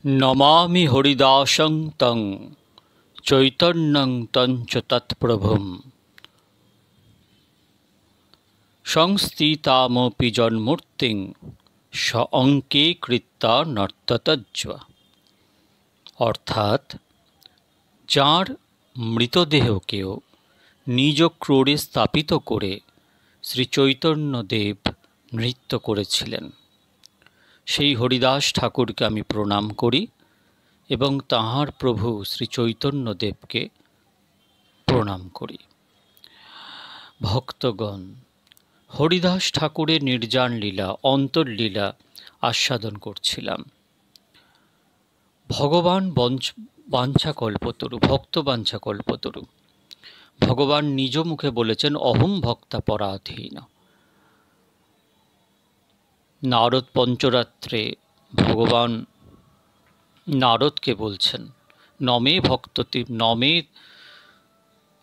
नमामि हरिदासं तं चैतन्यं तं च तत्प्रभुं संस्थितामपि जन्मूर्तिं स অঙ্কে কৃত্যা নর্ততজ্জ। অর্থাৎ যাঁর মৃতদেহকেও নিজ ক্রোড়ে স্থাপিত করে শ্রী চৈতন্যদেব নৃত্য করেছিলেন, সেই হরিদাস ঠাকুরকে আমি প্রণাম করি এবং তাঁহার প্রভু শ্রী চৈতন্যদেবকে প্রণাম করি। ভক্তগণ, হরিদাস ঠাকুরের নির্জান লীলা, অন্তর্লীলা আস্বাদন করছিলাম। ভগবান বাঞ্ছাকল্পতরু, ভক্ত বাঞ্ছাকল্পতরু। ভগবান নিজ মুখে বলেছেন অহম ভক্তা পরাধীন। নারদ পঞ্চরাত্রে ভগবান নারদকে বলছেন নমে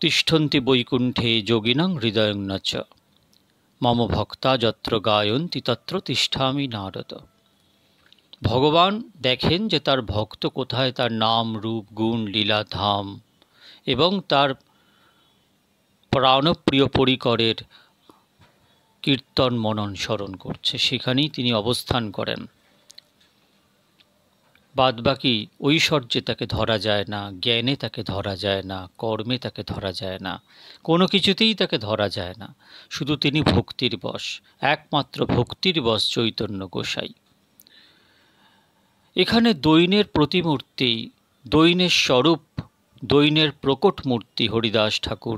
তিষ্ঠন্তি বৈকুণ্ঠে যোগিনাং হৃদয়ং নচ মম ভক্তা যত্র গায়ন্তি তত্র তিষ্ঠামি নারদ। ভগবান দেখেন যে তার ভক্ত কোথায় তার নাম রূপ গুণ লীলা ধাম এবং তার প্রাণপ্রিয় পরিকরের কীর্তন মনন স্মরণ করছে, সেখানেই তিনি অবস্থান করেন। বাদবাকি ঐশ্বর্যে তাকে ধরা যায় না, জ্ঞানে তাকে ধরা যায় না, কর্মে তাকে ধরা যায় না, কোনো কিছুতেই তাকে ধরা যায় না। শুধু তিনি ভক্তির বশ, একমাত্র ভক্তির বশ চৈতন্য গোসাই। এখানে দৈনের প্রতিমূর্তি, দৈনের স্বরূপ, দৈনের প্রকট মূর্তি হরিদাস ঠাকুর,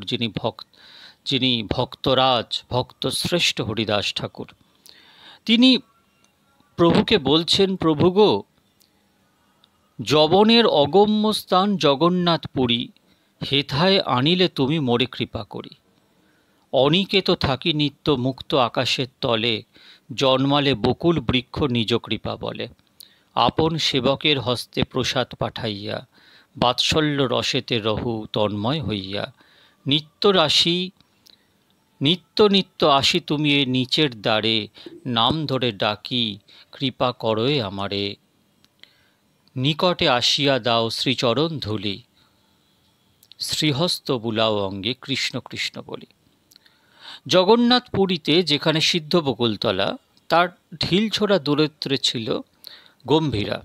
যিনি ভক্তরাজ, ভক্তশ্রেষ্ঠ হরিদাস ঠাকুর। তিনি প্রভুকে বলছেন, প্রভু গো, যবনের অগম্য স্থান জগন্নাথপুরী, হেথায় আনিলে তুমি মোরে কৃপা করি। অনিকেত থাকি নিত্য মুক্ত আকাশের তলে, জন্মালে বকুল বৃক্ষ নিজ কৃপা বলে। আপন সেবকের হস্তে প্রসাদ পাঠাইয়া, বাৎসল্য রসেতে রহু তন্ময় হইয়া। নিত্য আসি তুমি এ নিচের দ্বারে, নাম ধরে ডাকি কৃপা করয়ে আমারে। নিকটে আসিয়া দাও শ্রীচরণ ধূলি, শ্রীহস্ত বুলাও অঙ্গে কৃষ্ণ কৃষ্ণ বলি। জগন্নাথ পুরীতে যেখানে সিদ্ধ বকুলতলা, তার ঢিলছোড়া দূরত্বে ছিল গম্ভীরা,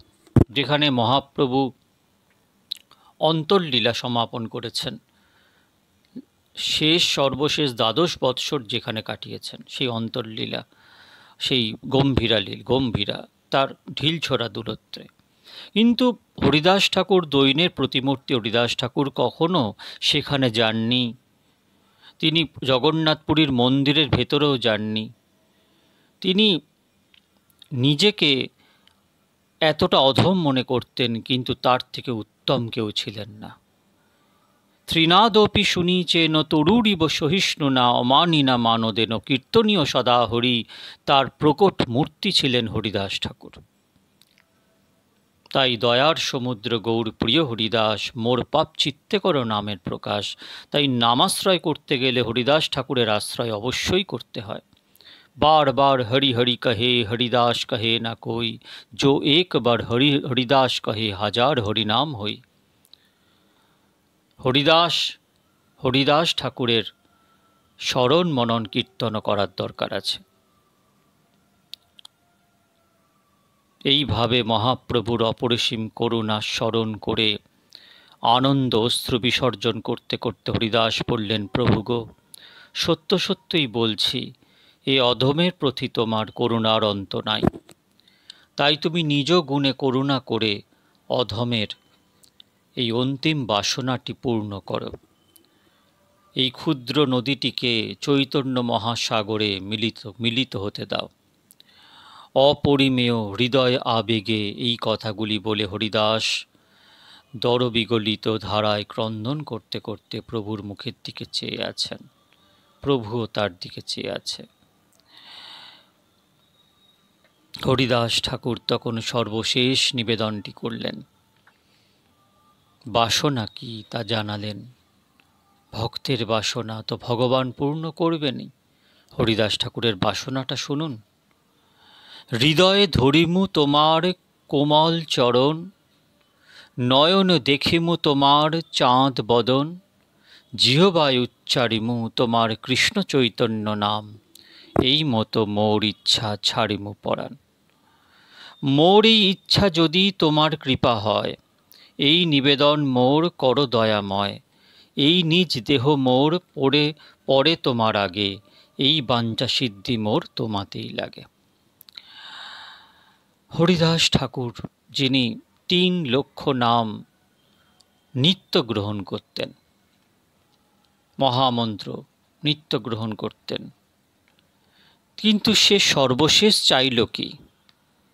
যেখানে মহাপ্রভু অন্তর্লীলা সমাপন করেছেন। সর্বশেষ দ্বাদশ বৎসর যেখানে কাটিয়েছেন, সেই অন্তর্লীলা, সেই গম্ভীরা তার ঢিলছোড়া দূরত্বে। কিন্তু হরিদাস ঠাকুর, দৈনের প্রতিমূর্তি হরিদাস ঠাকুর কখনো সেখানে যাননি। তিনি জগন্নাথপুরীর মন্দিরের ভেতরেও যাননি। তিনি নিজেকে এতটা অধম মনে করতেন, কিন্তু তার থেকে উত্তম কেউ ছিলেন না। ত্রিনাদপি শুনিচেন তরুরিব সহিষ্ণু না অমানিনা মানদেন কীর্তনীয় সদা হরি, তার প্রকট মূর্তি ছিলেন হরিদাস ঠাকুর। তাই দয়ার সমুদ্র গৌর প্রিয় হরিদাস, মোর পাপ চিত্তে করো নামের প্রকাশ। তাই নামাশ্রয় করতে গেলে হরিদাস ঠাকুরের আশ্রয় অবশ্যই করতে হয়। बार बार हरि हरि कहे हरिदास कहे ना कोई, जो एक बार हरिदास कहे हजार हरिनाम হই। হরিদাস ঠাকুরের স্মরণ মনন কীর্তন করার দরকার আছে। এইভাবে মহাপ্রভুর অপরিসীম করুণা স্মরণ করে আনন্দ অশ্রু বিসর্জন করতে করতে হরিদাস বললেন, প্রভু গো, সত্য সত্যই বলছি, এ অধমের প্রতি তোমার করুণার অন্ত নাই। তাই তুমি নিজ গুণে করুণা করে অধমের এই অন্তিম বাসনাটি পূর্ণ করো। এই ক্ষুদ্র নদীটিকে চৈতন্য মহাসাগরে মিলিত হতে দাও। অপরিমেয় হৃদয় আবেগে এই কথাগুলি বলে হরিদাস দরবিগলিত ধারায় ক্রন্দন করতে করতে প্রভুর মুখের দিকে চেয়ে আছেন। প্রভুও তার দিকে চেয়ে আছে। হরিদাস ঠাকুর তখন সর্বশেষ নিবেদনটি করলেন। বাসনা কি তা জানালেন। ভক্তের বাসনা তো ভগবান পূর্ণ করবেনই। হরিদাস ঠাকুরের বাসনাটা শুনুন। হৃদয়ে ধরিমু তোমার কোমল চরণ, নয়ন দেখিমু তোমার চাঁদ বদন, জিহবায় উচ্চারিমু তোমার কৃষ্ণ চৈতন্য নাম, এই মতো মোর ইচ্ছা ছাড়িমু পরাণ। মোর এই ইচ্ছা যদি তোমার কৃপা হয়, এই নিবেদন মোর কর দয়াময়, এই নিজ দেহ মোর পড়ে পড়ে তোমার আগে, এই বাঞ্ছা সিদ্ধি মোর তোমাতেই লাগে। হরিদাস ঠাকুর, যিনি 3,00,000 নাম নিত্য গ্রহণ করতেন, মহামন্ত্র নিত্য গ্রহণ করতেন, কিন্তু সে সর্বশেষ চাইল কি?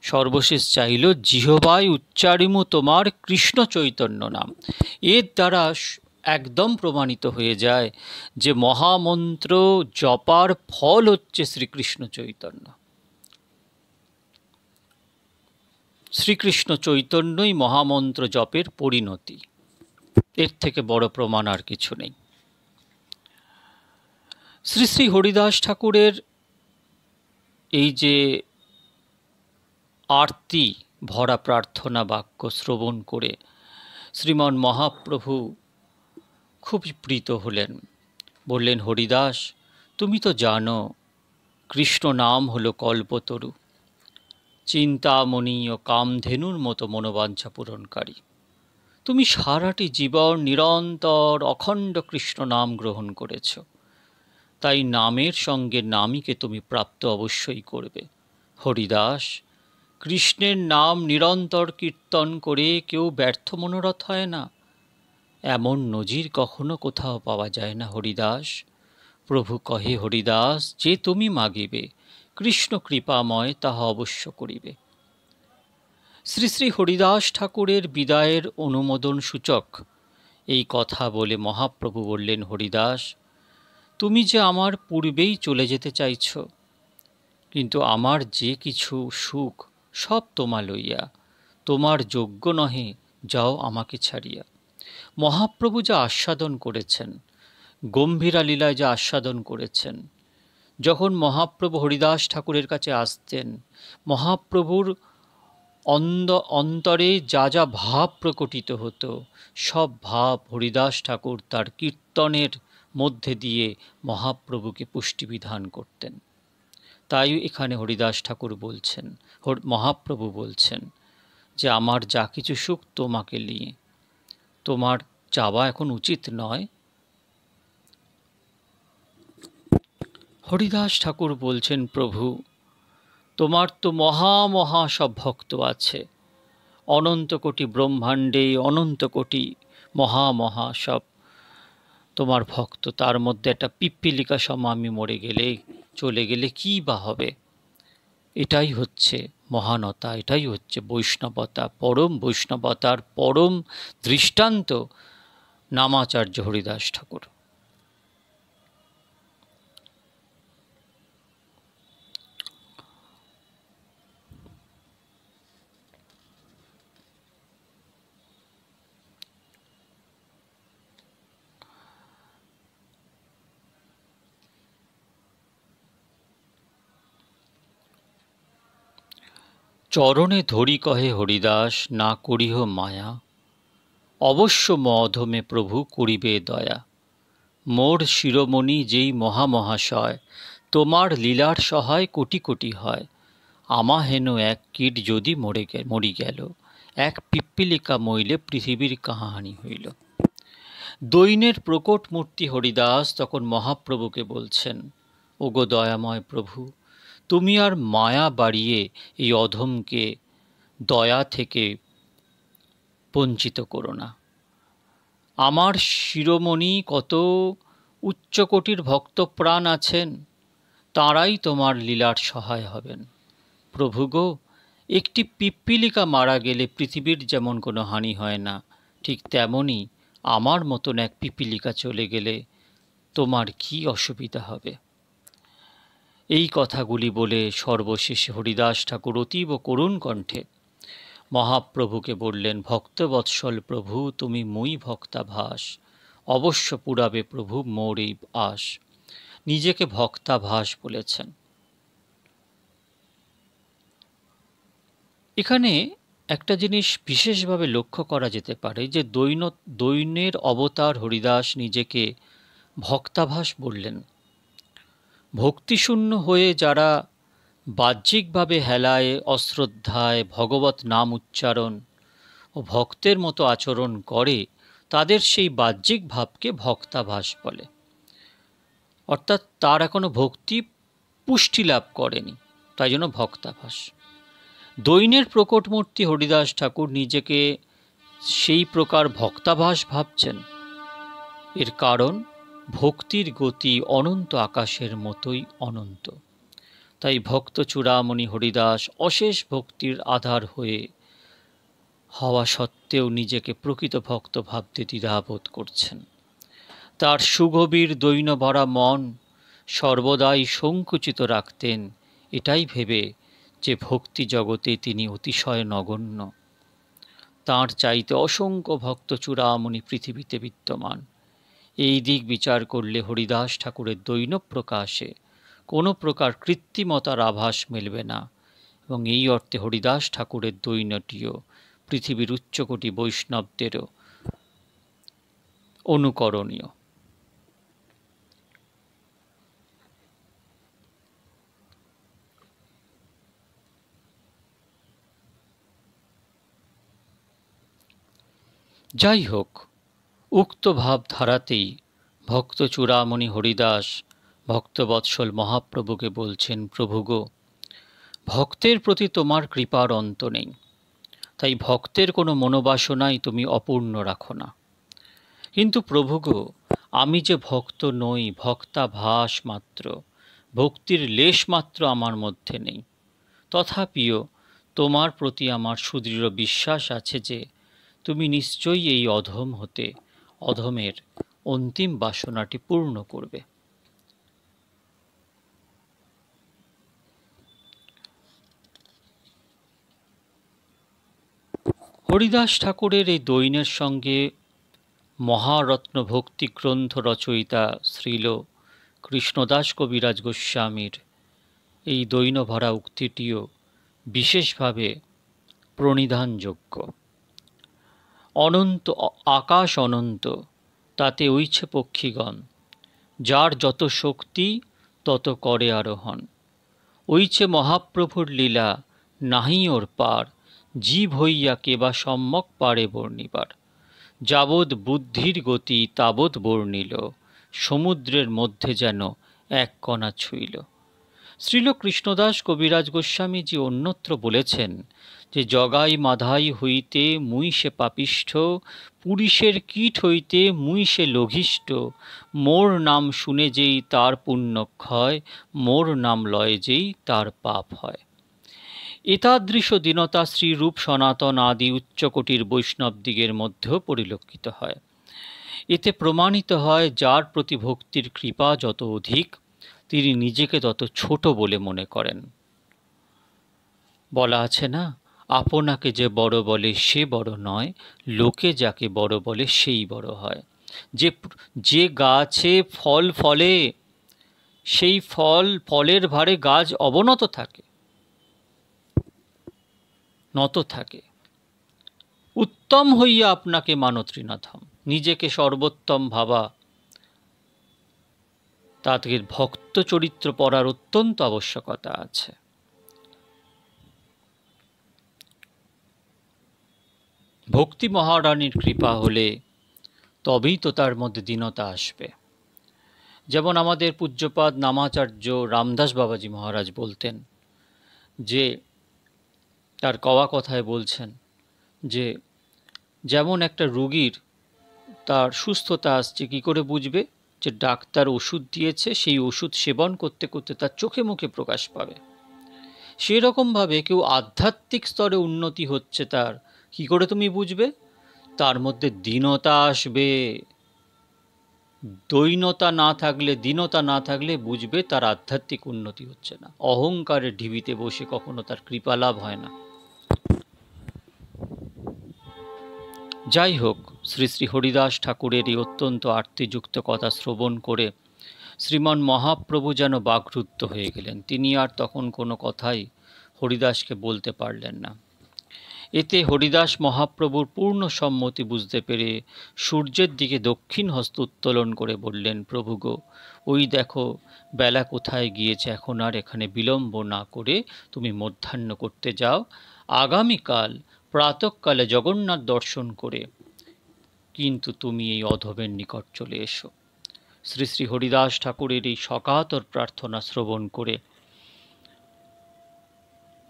সর্বশেষ চাইল জিহ্বায় উচ্চারিমু তোমার কৃষ্ণ চৈতন্য নাম। এর দ্বারা একদম প্রমাণিত হয়ে যায় যে মহামন্ত্র জপার ফল হচ্ছে শ্রীকৃষ্ণ চৈতন্য। শ্রীকৃষ্ণ চৈতন্যই মহামন্ত্র জপের পরিণতি। এর থেকে বড় প্রমাণ আর কিছু নেই। শ্রী শ্রী হরিদাস ঠাকুরের এই যে আরতি ভরা প্রার্থনা বাক্য শ্রবণ করে শ্রীমান মহাপ্রভু খুব প্রীত হলেন। বললেন, হরিদাস, তুমি তো জানো কৃষ্ণ নাম হলো কল্পতরু, চিন্তামণি ও কামধেনুর মতো মনোবাঞ্ছা পূরণকারী। তুমি সারাটি জীবন নিরন্তর অখণ্ড কৃষ্ণ নাম গ্রহণ করেছ, তাই নামের সঙ্গে নামীকে তুমি প্রাপ্ত অবশ্যই করবে। হরিদাস, কৃষ্ণের নাম নিরন্তর কীর্তন করে কেউ ব্যর্থ মনোরথ হয় না, এমন নজির কখনো কোথাও পাওয়া যায় না। হরিদাস, প্রভু কহে, হরিদাস, যে তুমি মাগিবে কৃষ্ণ কৃপাময় তাহা অবশ্য করিবে। শ্রী শ্রী হরিদাস ঠাকুরের বিদায়ের অনুমোদন সূচক এই কথা বলে মহাপ্রভু বললেন, হরিদাস, তুমি যে আমার পূর্বেই চলে যেতে চাইছ, কিন্তু আমার যে কিছু সুখ সব তোমা লইয়া, তোমার যোগ্য নহে, যাও আমাকে ছাড়িয়া। মহাপ্রভু যা আস্বাদন করেছেন, গম্ভীরা লীলায় যা আস্বাদন করেছেন, যখন মহাপ্রভু হরিদাস ঠাকুরের কাছে আসতেন, মহাপ্রভুর অন্তরে যা যা ভাব প্রকটিত হতো, সব ভাব হরিদাস ঠাকুর তার কীর্তনের মধ্যে দিয়ে মহাপ্রভুকে পুষ্টিবিধান করতেন। তাই এখানে হরিদাস ঠাকুর বলছেন, মহাপ্রভু বলছেন যে আমার যা কিছু সুখ তোমাকে নিয়ে, তোমার চাওয়া এখন উচিত নয়। হরিদাস ঠাকুর বলছেন, প্রভু, তোমার তো মহা মহা সব ভক্ত আছে, অনন্ত কোটি ব্রহ্মাণ্ডে অনন্ত কোটি মহা মহা সব তোমার ভক্ত, তার মধ্যে একটা পিপ্পিলিকা সম আমি মরে গেলে, চলে গেলে কী বা হবে? এটাই হচ্ছে মহানতা, এটাই হচ্ছে বৈষ্ণবতা, পরম বৈষ্ণবতার পরম দৃষ্টান্ত নামাচার্য হরিদাস ঠাকুর। চরণে ধরি কহে হরিদাস, না করিহ মায়া, অবশ্য মধমে প্রভু করিবে দয়া। মোর শিরোমণি যেই মহামহাশয়, তোমার লীলার সহায় কোটি কোটি হয়। আমা হেন এক কীট যদি মরি গেল, এক পিপ্পিলিকা মইলে পৃথিবীর কাহানি হইল। দৈন্যের প্রকট মূর্তি হরিদাস তখন মহাপ্রভুকে বলছেন, ওগো দয়াময় প্রভু, তুমি আর মায়া বাড়িয়ে এই অধমকে দয়া থেকে বঞ্চিত করো না। আমার শিরোমণি কত উচ্চকোটির ভক্তপ্রাণ আছেন, তাঁরাই তোমার লীলার সহায় হবেন। প্রভু গো, একটি পিপ্পিলিকা মারা গেলে পৃথিবীর যেমন কোনো হানি হয় না, ঠিক তেমনই আমার মতন এক পিপ্পিলিকা চলে গেলে তোমার কি অসুবিধা হবে? এই কথাগুলি বলে সর্বশেষে হরিদাস ঠাকুর অতীব করুণ কণ্ঠে মহাপ্রভুকে বললেন, ভক্তবৎসল প্রভু, তুমি মই ভক্তাভাস, অবশ্য পুরাবে প্রভু মোর এই আস। নিজেকে ভক্তাভাস বলেছেন। এখানে একটা জিনিস বিশেষভাবে লক্ষ্য করা যেতে পারে যে দৈন্যের অবতার হরিদাস নিজেকে ভক্তাভাস বললেন। ভক্তিশূন্য হয়ে যারা বাহ্যিকভাবে হেলায়, অশ্রদ্ধায় ভগবত নাম উচ্চারণ ও ভক্তের মতো আচরণ করে, তাদের সেই বাহ্যিক ভাবকে ভক্তাভাস বলে। অর্থাৎ তার এখনো ভক্তি পুষ্টি লাভ করেনি, তাই জন্য ভক্তাভাস। দৈন্যের প্রকটমূর্তি হরিদাস ঠাকুর নিজেকে সেই প্রকার ভক্তাভাস ভাবছেন। এর কারণ ভক্তির গতি অনন্ত আকাশের মতোই অনন্ত। তাই ভক্ত চূড়ামণি হরিদাস অশেষ ভক্তির আধার হওয়া সত্ত্বেও নিজেকে প্রকৃত ভক্ত ভাবতে দ্বিধাবোধ করছেন। তার সুগভীর দৈন্য ভরা মন সর্বদাই সংকুচিত রাখতেন, এটাই ভেবে যে ভক্তি জগতে তিনি অতিশয় নগণ্য। তাঁর চাইতে অসংখ্য ভক্ত চূড়ামণি পৃথিবীতে বিদ্যমান। এই দিক বিচার করলে হরিদাস ঠাকুরের দৈন্য প্রকাশে কোনো প্রকার কৃত্রিমতার আভাস মেলবে না, এবং এই অর্থে হরিদাস ঠাকুরের দৈন্যটিও পৃথিবীর উচ্চকোটি বৈষ্ণবদেরও অনুকরণীয়। যাই হোক, উক্ত ভাবধারাতেই ভক্ত চূড়ামণি হরিদাস ভক্তবৎসল মহাপ্রভুকে বলছেন, প্রভু গো, ভক্তের প্রতি তোমার কৃপার অন্ত নেই, তাই ভক্তের কোনো মনোবাসনাই তুমি অপূর্ণ রাখো না। কিন্তু প্রভু গো, আমি যে ভক্ত নই, ভক্তাভাস মাত্র, ভক্তির লেশ মাত্র আমার মধ্যে নেই। তথাপিও তোমার প্রতি আমার সুদৃঢ় বিশ্বাস আছে যে তুমি নিশ্চয়ই এই অধমের অন্তিম বাসনাটি পূর্ণ করবে। হরিদাস ঠাকুরের এই দৈন্যের সঙ্গে মহারত্ন ভক্তি গ্রন্থ রচয়িতা শ্রীল কৃষ্ণদাস কবিরাজ গোস্বামীর এই দৈন্য ভরা উক্তিটিও বিশেষভাবে প্রণিধানযোগ্য। অনন্ত আকাশ অনন্ত, তাতে উইছে পক্ষীগণ, যার যত শক্তি তত করে আরোহণ। উইছে মহাপ্রভুর লীলা, নাহি ওর পার, জীব হইয়া কেবা সম্যক পারে বর্ণিবার। যাবৎ বুদ্ধির গতি তাবৎ বর্ণিল, সমুদ্রের মধ্যে যেন এক কণা ছুঁইল। শ্রীল কৃষ্ণদাস কবিরাজ গোস্বামীজি অন্যত্র বলেছেন যে জগাই মাধাই হইতে মুই সে পাপিষ্ঠ, পুরুষের কীট হইতে মুই সে লঘিষ্ঠ। মোর নাম শুনে যেই তার পুণ্য ক্ষয়, মোর নাম লয় যেই তার পাপ হয়। এতাদৃশ দীনতা শ্রীরূপ সনাতন আদি উচ্চকোটির বৈষ্ণবদিগের মধ্যেও পরিলক্ষিত হয়। এতে প্রমাণিত হয় যার প্রতি ভক্তির কৃপা যত অধিক, তিনি নিজেকে তত ছোট বলে মনে করেন। বলা আছে না, আপনাকে যে বড় বলে সে বড় নয়, লোকে যাকে বড় বলে সেই বড় হয়। যে গাছে ফল ফলে, সেই ফলের ভারে গাছ অবনত থাকে, নত থাকে। উত্তম হইয়া আপনাকে মানো ত্রিনাথম, নিজেকে সর্বোত্তম ভাবা, তাকে ভক্ত চরিত্র পড়ার অত্যন্ত আবশ্যকতা আছে। ভক্তি মহারানীর কৃপা হলে তবেই তো তার মধ্যে দীনতা আসবে। যেমন আমাদের পূজ্যপাদ নামাচার্য রামদাস বাবাজি মহারাজ বলতেন যে, তার কওয়া কথায় বলছেন যে, যেমন একটা রোগীর তার সুস্থতা আসছে কি করে বুঝবে? যে ডাক্তার ওষুধ দিয়েছে, সেই ওষুধ সেবন করতে করতে তার চোখে মুখে প্রকাশ পাবে। সেরকমভাবে কেউ আধ্যাত্মিক স্তরে উন্নতি হচ্ছে তার কি করে তুমি বুঝবে? তার মধ্যে দীনতা আসবে। দৈন্যতা না থাকলে, দীনতা না থাকলে বুঝবে তার আধ্যাত্মিক উন্নতি হচ্ছে না। অহংকারের ঢিবিতে বসে কখনো তার কৃপা লাভ হয় না। যাই হোক, শ্রী শ্রী হরিদাস ঠাকুরের এই অত্যন্ত আর্তিযুক্ত কথা শ্রবণ করে শ্রীমান মহাপ্রভু যেন বাকরুদ্ধ হয়ে গেলেন। তিনি আর তখন কোনো কথাই হরিদাসকে বলতে পারলেন না। এতে হরিদাস মহাপ্রভুর পূর্ণ সম্মতি বুঝতে পেরে সূর্যের দিকে দক্ষিণ হস্ত উত্তোলন করে বললেন, প্রভু গো, ওই দেখো বেলা কোথায় গিয়েছে, এখন আর এখানে বিলম্ব না করে তুমি মধ্যাহ্ন করতে যাও। আগামীকাল প্রাতঃকালে জগন্নাথ দর্শন করে কিন্তু তুমি এই অধমের নিকট চলে এসো। শ্রী শ্রী হরিদাস ঠাকুরের এই সকাতর প্রার্থনা শ্রবণ করে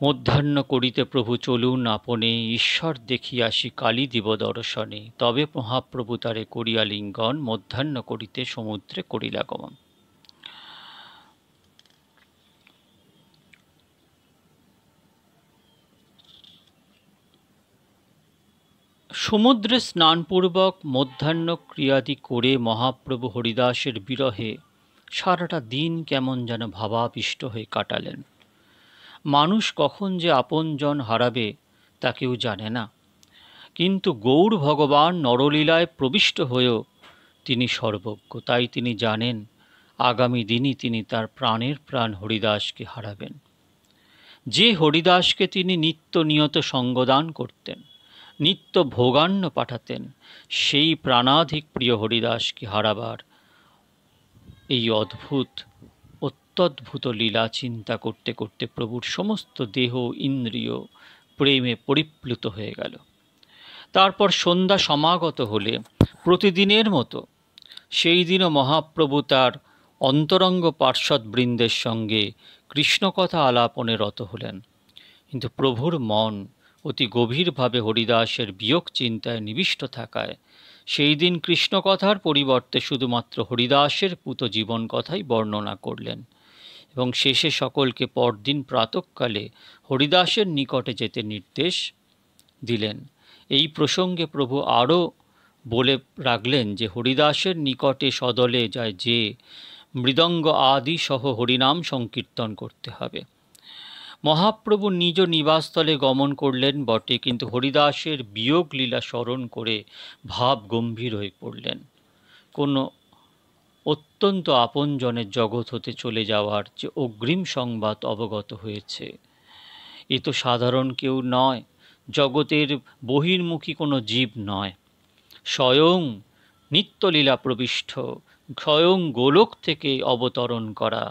মধ্যাহ্ন করিতে প্রভু চলুন আপনে, ঈশ্বর দেখিয়াসি কালী দিব দর্শনে। তবে মহাপ্রভু তারে করিয়া লিঙ্গন, মধ্যাহ্ন করিতে সমুদ্রে করিলা গমন। সমুদ্রে স্নানপূর্বক মধ্যাহ্ন ক্রিয়াদি করে মহাপ্রভু হরিদাসের বিরহে সারাটা দিন কেমন যেন ভাবাবিষ্ট হয়ে কাটালেন। মানুষ কখন যে আপনজন হারাবে তা কেউ জানে না, কিন্তু গৌর ভগবান নরলীলায় প্রবিষ্ট হয়েও তিনি সর্বজ্ঞ। তাই তিনি জানেন আগামী দিনই তিনি তার প্রাণের প্রাণ হরিদাসকে হারাবেন। যে হরিদাসকে তিনি নিত্য নিয়ত সঙ্গদান করতেন, নিত্য ভোগান্ন পাঠাতেন, সেই প্রাণাধিক প্রিয় হরিদাসকে হারাবার এই অত্যদ্ভুত লীলা চিন্তা করতে করতে প্রভুর সমস্ত দেহ ইন্দ্রিয় প্রেমে পরিপ্লুত হয়ে গেল। তারপর সন্ধ্যা সমাগত হলে প্রতিদিনের মতো সেই দিনও মহাপ্রভু তার অন্তরঙ্গ পার্ষদবৃন্দের সঙ্গে কৃষ্ণকথা আলাপনে রত হলেন। কিন্তু প্রভুর মন অতি গভীরভাবে হরিদাসের বিয়োগ চিন্তায় নিবিষ্ট থাকায় সেই দিন কৃষ্ণকথার পরিবর্তে শুধুমাত্র হরিদাসের পূত জীবন কথাই বর্ণনা করলেন এবং শেষে সকলকে পরদিন প্রাতঃকালে হরিদাসের নিকটে যেতে নির্দেশ দিলেন। এই প্রসঙ্গে প্রভু আরও বলে রাখলেন যে হরিদাসের নিকটে সদলে যায় যে মৃদঙ্গ আদি সহ হরিনাম সংকীর্তন করতে হবে। মহাপ্রভু নিজ নিবাসস্থলে গমন করলেন বটে, কিন্তু হরিদাসের বিয়োগ লীলা স্মরণ করে ভাব গম্ভীর হয়ে পড়লেন। কোনো অত্যন্ত আপনজনের জগৎ হতে চলে যাওয়ার যে অগ্রিম সংবাদ অবগত হয়েছে, এ তো সাধারণ কেউ নয়, জগতের বহির্মুখী কোনো জীব নয়, স্বয়ং নিত্যলীলা প্রবিষ্ট, স্বয়ং গোলক থেকে অবতরণ করা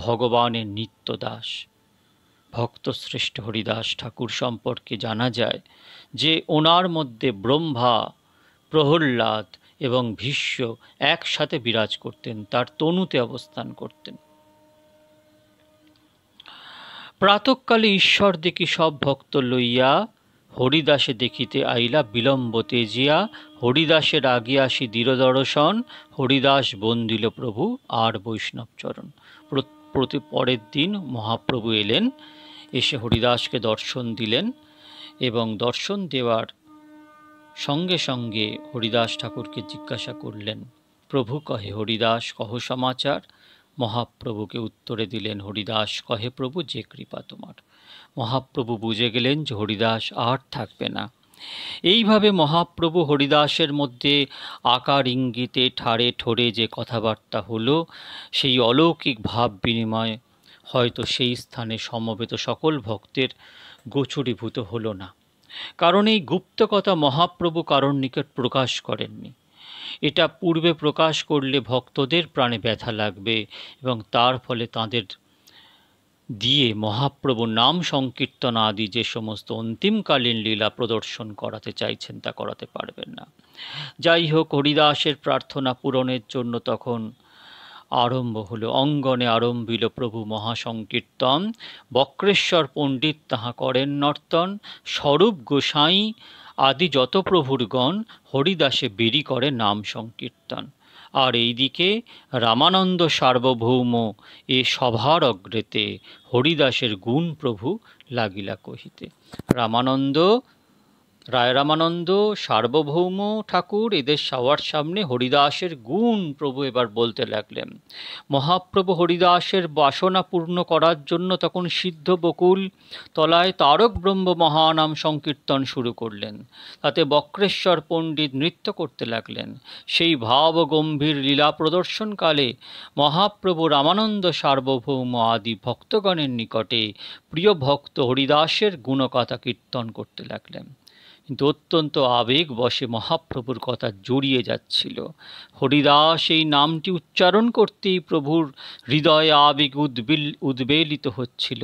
ভগবানের নিত্যদাস ভক্তশ্রেষ্ঠ হরিদাস ঠাকুর সম্পর্কে জানা যায় যে ওনার মধ্যে ব্রহ্মা, প্রহ্লাদ এবং ভীষ্ম একসাথে বিরাজ করতেন, তার তনুতে অবস্থান করতেন। প্রাতঃকালে ঈশ্বর দেখি সব ভক্ত লইয়া, হরিদাসে দেখিতে আইলা বিলম্ব তেজিয়া, হরিদাসের আগিয়াসি দৃঢ়দর্শন, হরিদাস বন্দিল প্রভু আর বৈষ্ণবচরণ। পরের দিন মহাপ্রভু এলেন, এসে হরিদাসকে দর্শন দিলেন এবং দর্শন দেওয়ার সঙ্গে সঙ্গে হরিদাস ঠাকুরকে জিজ্ঞাসা করলেন, প্রভু কহে হরিদাস কহ সমাচার। মহাপ্রভুকে উত্তরে দিলেন, হরিদাস কহে প্রভু যে কৃপা তোমার। মহাপ্রভু বুঝে গেলেন যে হরিদাস আর থাকবে না। এইভাবে মহাপ্রভু হরিদাসের মধ্যে আকার ইঙ্গিতে ঠাড়ে ঠোরে যে কথাবার্তা হলো, সেই অলৌকিক ভাব বিনিময় হয়তো সেই স্থানে সমবেত সকল ভক্তের গোচরীভূত হলো না, কারণ এই গুপ্ত কথা মহাপ্রভু কারোর নিকট প্রকাশ করেননি। এটা পূর্বে প্রকাশ করলে ভক্তদের প্রাণে ব্যথা লাগবে এবং তার ফলে তাদের দিয়ে মহাপ্রভু নাম সংকীর্তন আদি যে সমস্ত অন্তিমকালীন লীলা প্রদর্শন করাতে চাইছেন তা করাতে পারবেন না। যাই হোক, হরিদাসের প্রার্থনা পূরণের জন্য তখন আরম্ভ হলো। অঙ্গনে আরম্ভিল প্রভু মহাসংকীর্তন, বক্রেশ্বর পণ্ডিত তাহা করেন নর্তন, স্বরূপ গোসাই আদি যত প্রভুর গণ, হরিদাসে বেরি করে নাম সংকীর্তন। আর এইদিকে রামানন্দ সার্বভৌম এ সভার অগ্রেতে হরিদাসের গুণ প্রভু লাগিলা কহিতে। রায় রামানন্দ সার্বভৌম ঠাকুর এদের সবার সামনে হরিদাসের গুণ প্রভু এবার বলতে লাগলেন। মহাপ্রভু হরিদাসের বাসনা পূর্ণ করার জন্য তখন সিদ্ধ বকুল তলায় তারক ব্রহ্ম মহানাম সংকীর্তন শুরু করলেন। তাতে বক্রেশ্বর পণ্ডিত নৃত্য করতে লাগলেন। সেই ভাব গম্ভীর লীলা প্রদর্শনকালে মহাপ্রভু রামানন্দ সার্বভৌম আদি ভক্তগণের নিকটে প্রিয় ভক্ত হরিদাসের গুণকথা কীর্তন করতে লাগলেন। কিন্তু অত্যন্ত আবেগ বশে মহাপ্রভুর কথা জড়িয়ে যাচ্ছিল। হরিদাস এই নামটি উচ্চারণ করতেই প্রভুর হৃদয়ে আবেগ উদ্বেলিত হচ্ছিল।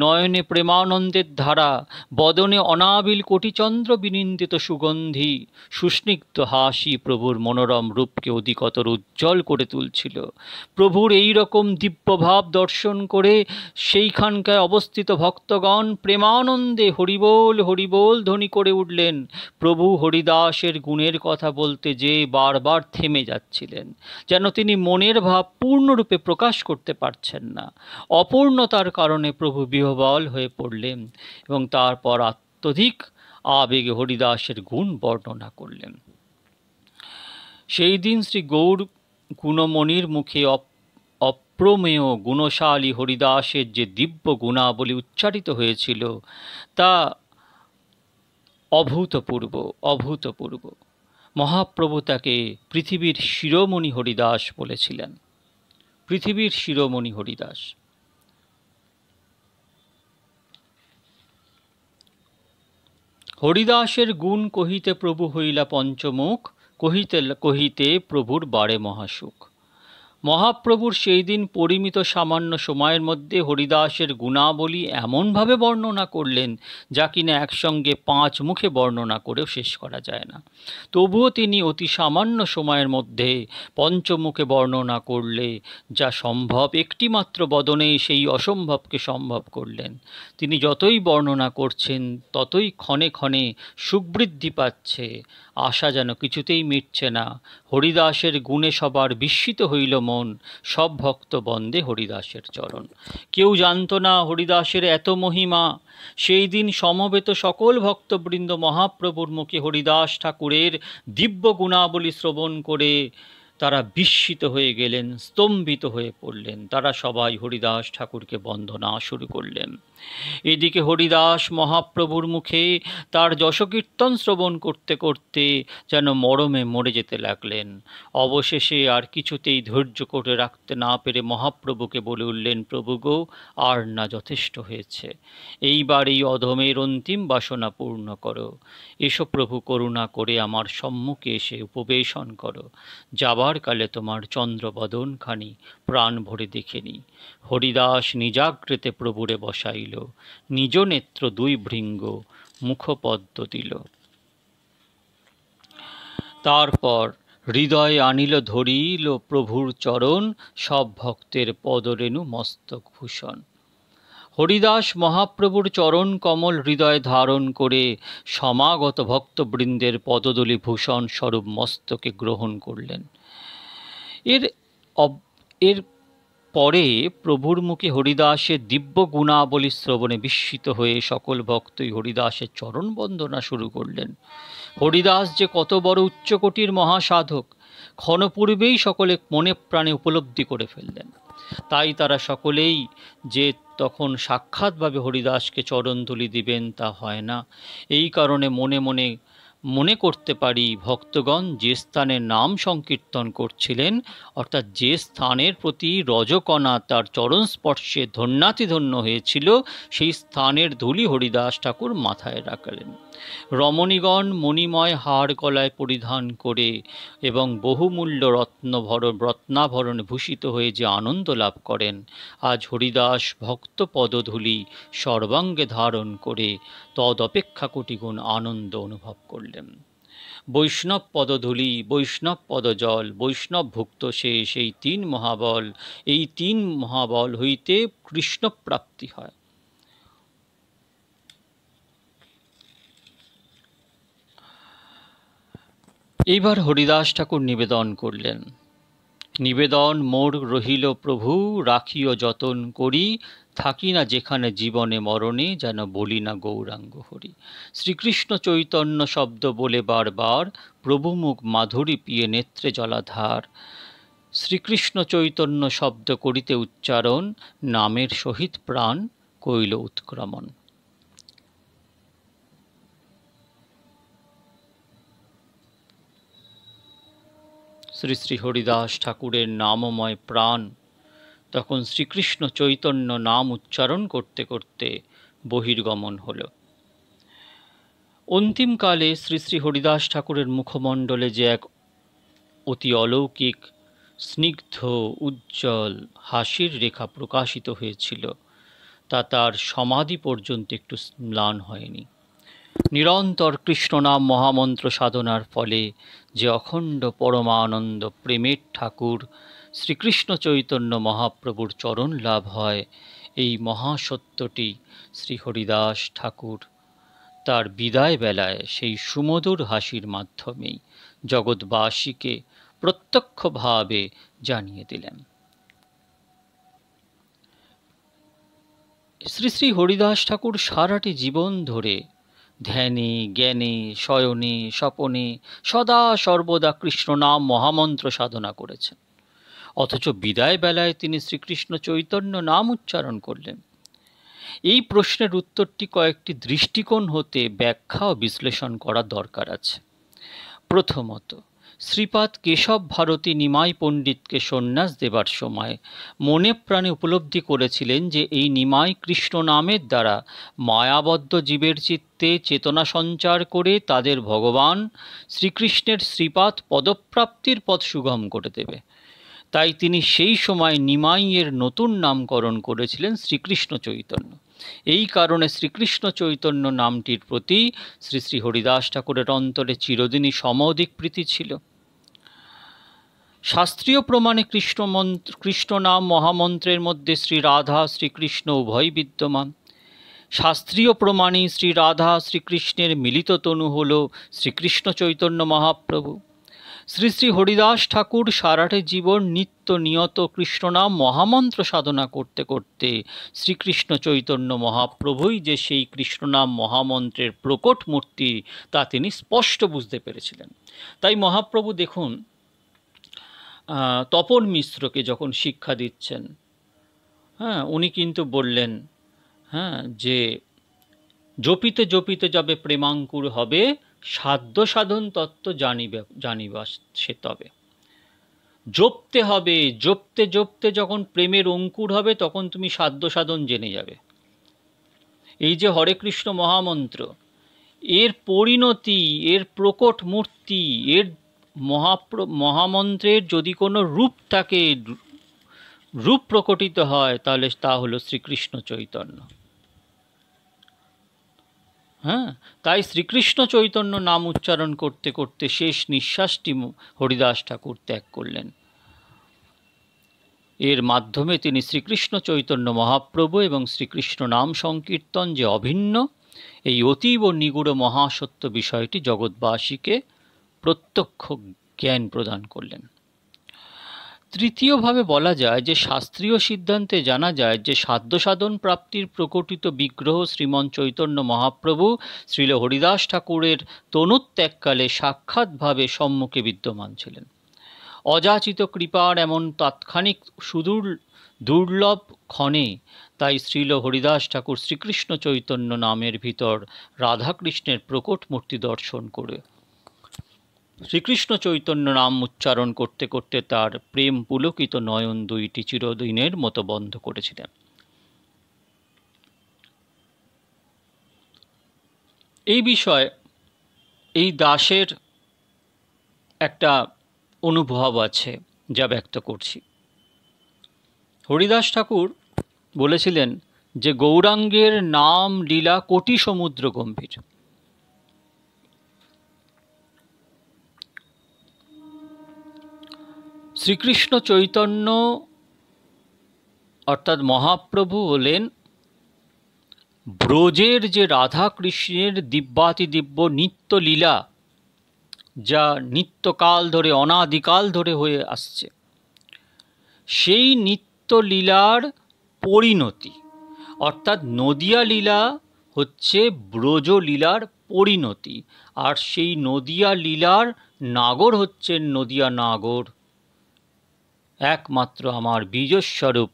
নয়নে প্রেমানন্দের ধারা, বদনে অনাবিল কোটিচন্দ্র বিনিন্দিত সুগন্ধি, সুস্নিগ্ধ হাসি প্রভুর মনোরম রূপকে অধিকতর উজ্জ্বল করে তুলছিল। প্রভুর এই রকম দিব্যভাব দর্শন করে সেইখানকায় অবস্থিত ভক্তগণ প্রেমানন্দে হরিবোল হরিবোল ধ্বনি করে উঠলেন। প্রভু হরিদাসের গুণের কথা বলতে যেয়ে বারবার থেমে যাচ্ছিলেন, যেন তিনি মনের ভাব পূর্ণরূপে প্রকাশ করতে পারছেন না। অপূর্ণতার কারণে প্রভু বিহ্বল হয়ে পড়লেন এবং তারপর অত্যধিক আবেগে হরিদাসের গুণ বর্ণনা করলেন। সেই দিন শ্রী গৌর গুণমণির মুখে অপ্রমেয় গুণশালী হরিদাসের যে দিব্য গুণাবলী উচ্চারিত হয়েছিল তা অভূতপূর্ব। মহাপ্রভু তাকে পৃথিবীর শিরোমণি হরিদাস বলেছিলেন। পৃথিবীর শিরোমণি হরিদাস। হরিদাসের গুণ কহিতে প্রভু হইলা পঞ্চমুখ, কহিতে কহিতে প্রভুর বারে মহাসুখ। মহাপ্রভুর সেই দিন পরিমিত সামান্য সময়ের মধ্যে হরিদাসের গুণাবলী এমনভাবে বর্ণনা করলেন যা কিনা একসঙ্গে 5 মুখে বর্ণনা করেও শেষ করা যায় না। তবুও তিনি অতি সামান্য সময়ের মধ্যে পঞ্চমুখে বর্ণনা করলে যা সম্ভব একটিমাত্র বদনেই সেই অসম্ভবকে সম্ভব করলেন। তিনি যতই বর্ণনা করছেন ততই ক্ষণে ক্ষণে সুবৃদ্ধি পাচ্ছে, আশা যেন কিছুতেই মিটছে না। হরিদাসের গুণে সবার বিস্মিত হইল মন, সব ভক্ত বন্দে হরিদাসের চরণ। কেউ জানত না হরিদাসের এত মহিমা। সেই দিন সমবেত সকল ভক্তবৃন্দ মহাপ্রভুর মুখে হরিদাস ঠাকুরের দিব্য গুণাবলী শ্রবণ করে তারা বিস্মিত হয়ে গেলেন, স্তম্ভিত হয়ে পড়লেন। তারা সবাই হরিদাস ঠাকুরকে বন্দনা শুরু করলেন। এদিকে হরিদাস মহাপ্রভুর মুখে তার যশকীর্তন শ্রবণ করতে করতে যেন মরমে মরে যেতে লাগলেন। অবশেষে আর কিছুতেই ধৈর্য করে রাখতে না পেরে মহাপ্রভুকে বলে উঠলেন, প্রভু গো, আর না, যথেষ্ট হয়েছে। এইবার এই অধমের অন্তিম বাসনা পূর্ণ করো। এসো প্রভু, করুণা করে আমার সম্মুখে এসে উপবেশন করো। যাবার কালে তোমার চন্দ্রবদনখানি প্রাণ ভরে দেখেনি। হরিদাস নিজাগ্রেতে প্রভুরে বসাইল, নিজ নেত্র 2 ভৃঙ্গ মুখপদ্ম দিল। তারপর হৃদয়ে আনিল ধরিল প্রভুর চরণ, সব ভক্তের পদরেণু মস্তক ভূষণ। হরিদাস মহাপ্রভুর চরণ কমল হৃদয়ে ধারণ করে সমাগত ভক্তবৃন্দের পদধূলি ভূষণ স্বরূপ মস্তকে গ্রহণ করলেন। এর পরে প্রভুর মুখে হরিদাসের দিব্য গুণাবলী শ্রবণে বিস্মিত হয়ে সকল ভক্তই হরিদাসের চরণ বন্দনা শুরু করলেন। হরিদাস যে কত বড় উচ্চকোটির মহাসাধক ক্ষণপূর্বেই সকলে মনে প্রাণে উপলব্ধি করে ফেললেন। তাই তারা সকলেই যে তখন সাক্ষাৎভাবে হরিদাসকে চরণধূলি দিবেন তা হয় না। এই কারণে মনে করতে পারি ভক্তগণ যে স্থানের নাম সংকীর্তন করছিলেন, অর্থাৎ যে স্থানের প্রতি রজকণা তার চরণ স্পর্শে ধন্যাতিধন্য হয়েছিল, সেই স্থানের ধূলি হরিদাস ঠাকুর মাথায় রাখলেন। রমণীগণ মণিময় হার গলায় পরিধান করে এবং বহুমূল্য রত্নাভরণে ভূষিত হয়ে যে আনন্দ লাভ করেন, আজ হরিদাস ভক্ত পদধূলি সর্বাঙ্গে ধারণ করে তদ অপেক্ষা কোটিগুণ আনন্দ অনুভব করলেন। বৈষ্ণব পদধূলি, বৈষ্ণব পদজল, বৈষ্ণব ভুক্ত সেই 3 মহাবল, এই 3 মহাবল হইতে কৃষ্ণ প্রাপ্তি হয়। এইবার হরিদাস ঠাকুর নিবেদন করলেন। নিবেদন মোর রহিল প্রভু, রাখিও যতন করি, থাকি না যেখানে জীবনে মরণে, যেন বলি না গৌরাঙ্গ হরি। শ্রীকৃষ্ণ চৈতন্য শব্দ বলে বারবার, প্রভু মুখ মাধুরী পিয়ে নেত্রে জলাধার। শ্রীকৃষ্ণ চৈতন্য শব্দ করিতে উচ্চারণ, নামের সহিত প্রাণ কইল উৎক্রমণ। শ্রী শ্রী হরিদাস ঠাকুরের নামময় প্রাণ তখন শ্রীকৃষ্ণ চৈতন্য নাম উচ্চারণ করতে করতে বহির্গমন হল। অন্তিমকালে শ্রী শ্রী হরিদাস ঠাকুরের মুখমণ্ডলে যে এক অতি অলৌকিক স্নিগ্ধ উজ্জ্বল হাসির রেখা প্রকাশিত হয়েছিল তা তার সমাধি পর্যন্ত একটু ম্লান হয়নি। নিরন্তর কৃষ্ণনাম মহামন্ত্র সাধনার ফলে যে অখণ্ড পরমানন্দ প্রেমের ঠাকুর শ্রীকৃষ্ণ চৈতন্য মহাপ্রভুর চরণ লাভ হয়, এই মহাসত্যটি শ্রী হরিদাস ঠাকুর তার বিদায় বেলায় সেই সুমধুর হাসির মাধ্যমেই জগৎবাসীকে প্রত্যক্ষভাবে জানিয়ে দিলেন। শ্রী শ্রী হরিদাস ঠাকুর সারাটি জীবন ধরে ধ্যানে জ্ঞানে শয়নে স্বপনে সদা সর্বদা কৃষ্ণ নাম মহামন্ত্র সাধনা করেছেন, অথচ বিদায় বেলায় তিনি শ্রীকৃষ্ণ চৈতন্য নাম উচ্চারণ করলেন। এই প্রশ্নের উত্তরটি কয়েকটি দৃষ্টিকোণ হতে ব্যাখ্যা ও বিশ্লেষণ করা দরকার আছে। প্রথমত, শ্রীপাদ কেশব ভারতী নিমাই পণ্ডিতকে সন্ন্যাস দেবার সময় মনে প্রাণে উপলব্ধি করেছিলেন যে এই নিমাই কৃষ্ণ নামের দ্বারা মায়াবদ্ধ জীবের চিত্তে চেতনা সঞ্চার করে তাদের ভগবান শ্রীকৃষ্ণের শ্রীপাদ পদপ্রাপ্তির পথ সুগম করে দেবে। তাই তিনি সেই সময় নিমাইয়ের নতুন নামকরণ করেছিলেন শ্রীকৃষ্ণ চৈতন্য। এই কারণে শ্রীকৃষ্ণ চৈতন্য নামটির প্রতি শ্রী শ্রী হরিদাস ঠাকুরের অন্তরে চিরদিনই সমধিক প্রীতি ছিল। শাস্ত্রীয় প্রমাণে কৃষ্ণ নাম মহামন্ত্রের মধ্যে শ্রী রাধা শ্রীকৃষ্ণ উভয় বিদ্যমান। শাস্ত্রীয় প্রমাণে শ্রী রাধা শ্রীকৃষ্ণের মিলিত তনু হল শ্রীকৃষ্ণ চৈতন্য মহাপ্রভু। শ্রী শ্রী হরিদাস ঠাকুর সারাটি জীবন নিত্য নিয়ত কৃষ্ণনাম মহামন্ত্র সাধনা করতে করতে শ্রীকৃষ্ণ চৈতন্য মহাপ্রভুই যে সেই কৃষ্ণনাম মহামন্ত্রের প্রকট মূর্তি তা তিনি স্পষ্ট বুঝতে পেরেছিলেন। তাই মহাপ্রভু দেখুন, তপন মিশ্রকে যখন শিক্ষা দিচ্ছেন, উনি কিন্তু বললেন যে জপিতে জপিতে যাবে প্রেমাঙ্কুর হবে, সাধ্য সাধন তত্ত্ব জানিবা সে তবে। জপতে হবে, জপতে জপতে যখন প্রেমের অঙ্কুর হবে তখন তুমি সাধ্য সাধন জেনে যাবে। এই যে হরে কৃষ্ণ মহামন্ত্র, এর পরিণতি, এর প্রকট মূর্তি, এর মহামন্ত্রের যদি কোনো রূপ থাকে, রূপ প্রকটিত হয়, তাহলে তা হলো শ্রীকৃষ্ণ চৈতন্য। তাই শ্রীকৃষ্ণ চৈতন্য নাম উচ্চারণ করতে করতে শেষ নিঃশ্বাসটি হরিদাস ঠাকুর ত্যাগ করলেন। এর মাধ্যমে তিনি শ্রীকৃষ্ণ চৈতন্য মহাপ্রভু এবং শ্রীকৃষ্ণ নাম সংকীর্তন যে অভিন্ন, এই অতীব নিগুড় মহাসত্য বিষয়টি জগৎবাসীকে প্রত্যক্ষ জ্ঞান প্রদান করলেন। তৃতীয়ভাবে বলা যায় যে শাস্ত্রীয় সিদ্ধান্তে জানা যায় যে সাধ্য সাধন প্রাপ্তির প্রকটিত বিগ্রহ শ্রীমন চৈতন্য মহাপ্রভু শ্রীল হরিদাস ঠাকুরের তনুত্যাগকালে সাক্ষাৎভাবে সম্মুখে বিদ্যমান ছিলেন। অযাচিত কৃপার এমন তাৎক্ষণিক দুর্লভ ক্ষণে তাই শ্রীল হরিদাস ঠাকুর শ্রীকৃষ্ণ চৈতন্য নামের ভিতর রাধাকৃষ্ণের প্রকট মূর্তি দর্শন করে শ্রীকৃষ্ণ চৈতন্য নাম উচ্চারণ করতে করতে তার প্রেম পুলকিত নয়ন দুইটি চিরদিনের মতো বন্ধ করেছিলেন। এই বিষয়ে এই দাসের একটা অনুভব আছে যা ব্যক্ত করছি। হরিদাস ঠাকুর বলেছিলেন যে গৌরাঙ্গের নাম লীলা কোটি সমুদ্র গম্ভীর। শ্রীকৃষ্ণ চৈতন্য অর্থাৎ মহাপ্রভু হলেন ব্রজের যে রাধা কৃষ্ণের দিব্যাতিদিব্য নিত্য লীলা, যা নিত্যকাল ধরে অনাদিকাল ধরে হয়ে আসছে, সেই নিত্য লীলার পরিণতি, অর্থাৎ নদিয়া লীলা হচ্ছে ব্রজ লীলার পরিণতি, আর সেই নদিয়া লীলার নাগর হচ্ছেন নদিয়া নাগর একমাত্র আমার বীজস্বরূপ,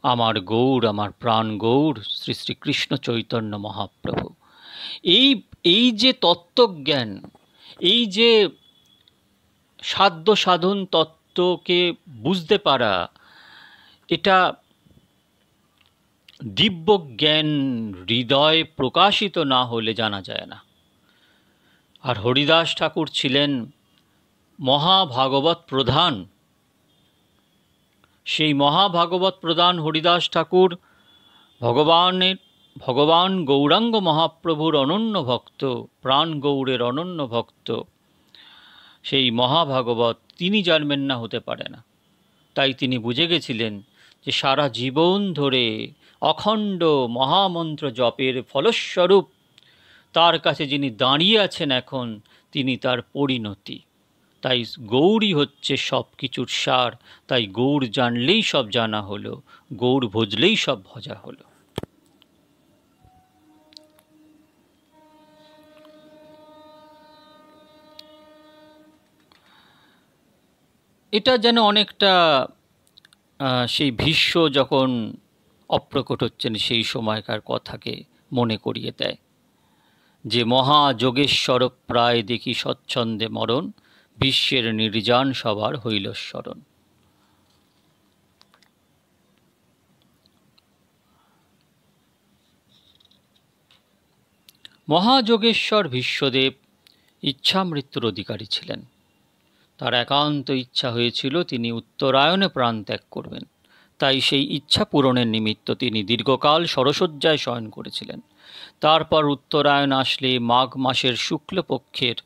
আমার গৌর, আমার প্রাণ গৌর শ্রী শ্রীকৃষ্ণ চৈতন্য মহাপ্রভু। এই যে তত্ত্বজ্ঞান, এই যে সাধ্য সাধন তত্ত্বকে বুঝতে পারা, এটা দিব্য জ্ঞান হৃদয়ে প্রকাশিত না হলে জানা যায় না। আর হরিদাস ঠাকুর ছিলেন মহাভাগবত প্রধান। সেই মহাভাগবত প্রধান হরিদাস ঠাকুর ভগবান গৌরাঙ্গ মহাপ্রভুর অনন্য ভক্ত, প্রাণ গৌরের অনন্য ভক্ত। সেই মহাভাগবত তিনি জানবেন না হতে পারে না। তাই তিনি বুঝে গেছিলেন যে সারা জীবন ধরে অখণ্ড মহামন্ত্র জপের ফলস্বরূপ তার কাছে যিনি দাঁড়িয়ে আছেন এখন, তিনি তার পরিণতি। তাই গৌরই হচ্ছে সব কিছুর সার। তাই গৌর জানলেই সব জানা হলো, গৌর ভজলেই সব ভজা হলো। এটা যেন অনেকটা সেই ভীষ্ম যখন অপ্রকট হচ্ছেন সেই সময়কার কথাকে মনে করিয়ে দেয়, যে মহাযোগেশ্বর প্রায় দেখি স্বচ্ছন্দে মরণ, বিশ্বের নির্জান সবার হইল স্মরণ। মহাযোগেশ্বর ভীষ্মদেব ইচ্ছামৃত্যুর অধিকারী ছিলেন। তার একান্ত ইচ্ছা হয়েছিল তিনি উত্তরায়ণে প্রাণ ত্যাগ করবেন। তাই সেই ইচ্ছা পূরণের নিমিত্ত তিনি দীর্ঘকাল শরশয্যায় শয়ন করেছিলেন। তারপর উত্তরায়ণ আসলে মাঘ মাসের শুক্লপক্ষের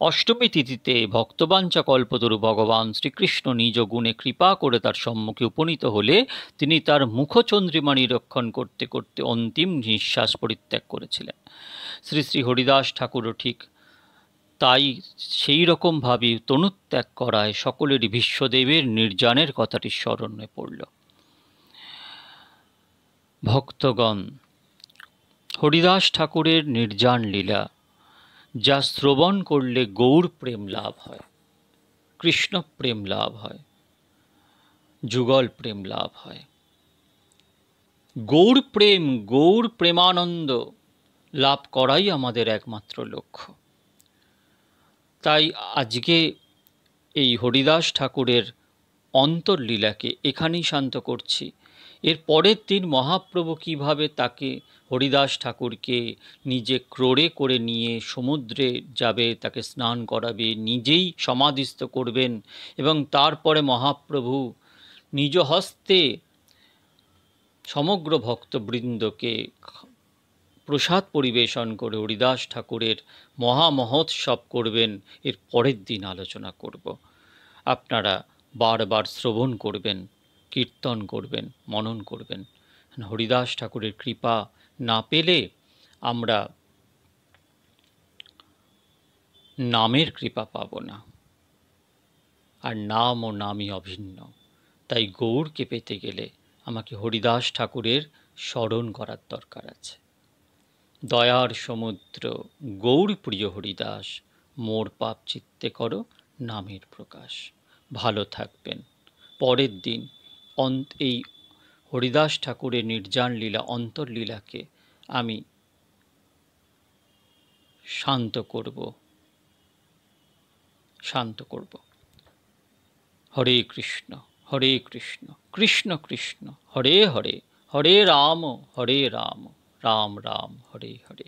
অষ্টমী তিথিতে ভক্তবাঞ্ছা কল্পতরু ভগবান শ্রীকৃষ্ণ নিজ গুণে কৃপা করে তার সম্মুখে উপনীত হলে তিনি তার মুখচন্দ্রিমা নিরীক্ষণ করতে করতে অন্তিম নিঃশ্বাস পরিত্যাগ করেছিলেন। শ্রী শ্রী হরিদাস ঠাকুরও ঠিক তাই সেই রকমভাবে তনুত্যাগ করায় সকলেরই বিশ্বদেবের নির্জানের কথাটি স্মরণে পড়ল। ভক্তগণ, হরিদাস ঠাকুরের নির্জান লীলা যা শ্রবণ করলে গৌর প্রেম লাভ হয়, কৃষ্ণ প্রেম লাভ হয়, যুগল প্রেম লাভ হয়। গৌর প্রেম, গৌর প্রেমানন্দ লাভ করাই আমাদের একমাত্র লক্ষ্য। তাই আজকে এই হরিদাস ঠাকুরের অন্তর্লীলাকে এখানেই শান্ত করছি। এর পরের দিন মহাপ্রভু কিভাবে তাকে হরিদাস ঠাকুরকে নিজে ক্রোড়ে করে নিয়ে সমুদ্রে যাবে, তাকে স্নান করাবে, নিজেই সমাধিস্থ করবেন এবং তারপরে মহাপ্রভু নিজ হস্তে সমগ্র ভক্তবৃন্দকে প্রসাদ পরিবেশন করে হরিদাস ঠাকুরের মহামহোৎসব করবেন, এর পরের দিন আলোচনা করব। আপনারা বারবার শ্রবণ করবেন, কীর্তন করবেন, মনন করবেন। হরিদাস ঠাকুরের কৃপা না পেলে আমরা নামের কৃপা পাব না, আর নাম ও নামই অভিন্ন। তাই গৌরকে পেতে গেলে আমাকে হরিদাস ঠাকুরের স্মরণ করার দরকার আছে। দয়ার সমুদ্র গৌর প্রিয় হরিদাস, মোর পাপ চিত্তে করো নামের প্রকাশ। ভালো থাকবেন। পরের দিন এই হরিদাস ঠাকুরের নির্জান লীলা, অন্তর্লীলাকে আমি শান্ত করব। হরে কৃষ্ণ, কৃষ্ণ কৃষ্ণ হরে হরে, হরে রাম রাম রাম, হরে হরে।